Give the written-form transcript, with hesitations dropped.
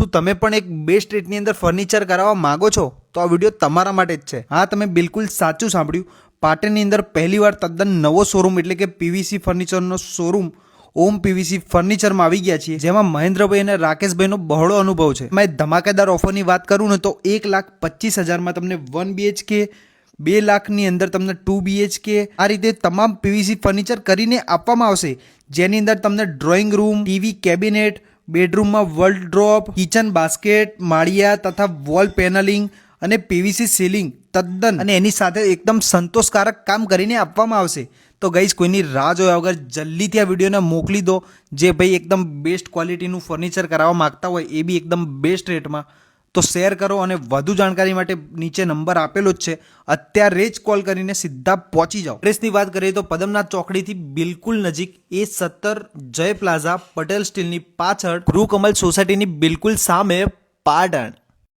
શું તમે પણ એક બેસ્ટ રેટની અંદર ફર્નિચર કરાવવા માંગો છો તો આ વિડીયો તમારા માટે જ છે। હા, તમે બિલકુલ સાચું સાંભળ્યું। પાટણની અંદર પહેલીવાર તદ્દન નવો શોરૂમ એટલે કે પીવીસી ફર્નિચરનો શોરૂમ ઓમ પીવીસી ફર્નિચરમાં આવી ગયા છીએ, જેમાં મહેન્દ્રભાઈ અને રાકેશભાઈનો બહોળો અનુભવ છે। મેં ધમાકેદાર ઓફરની વાત કરું ને તો 1,25,000માં તમને 1 BHK, 2 લાખની અંદર તમને 2 BHK આ રીતે તમામ પીવીસી ફર્નિચર કરીને આપવામાં આવશે, જેની અંદર તમને ડ્રોઈંગ રૂમ, ટીવી કેબિનેટ, બેડરૂમમાં વોલડ્રોપ, કિચન બાસ્કેટ, માળિયા તથા વોલ પેનલિંગ અને પીવીસી સીલિંગ તદ્દન અને એની સાથે એકદમ સંતોષકારક કામ કરીને આપવામાં આવશે। તો ગાઈઝ, કોઈની રાહ જોયા વગર જલ્દીથી આ વિડીયોને મોકલી દો, જે ભાઈ એકદમ બેસ્ટ ક્વોલિટીનું ફર્નિચર કરાવવા માંગતા હોય એ બી એકદમ બેસ્ટ રેટમાં। તો શેર કરો અને વધુ જાણકારી માટે નીચે નંબર આપેલો જ છે, અત્યારે જ કોલ કરીને સીધા પહોંચી જાઓ। એડ્રેસની વાત કરીએ તો પદમનાથ ચોકડીથી બિલકુલ નજીક A17 જય પ્લાઝા, પટેલ સ્ટીલની પાછળ, ગૃહ કમલ સોસાયટીની બિલકુલ સામે, પાટણ।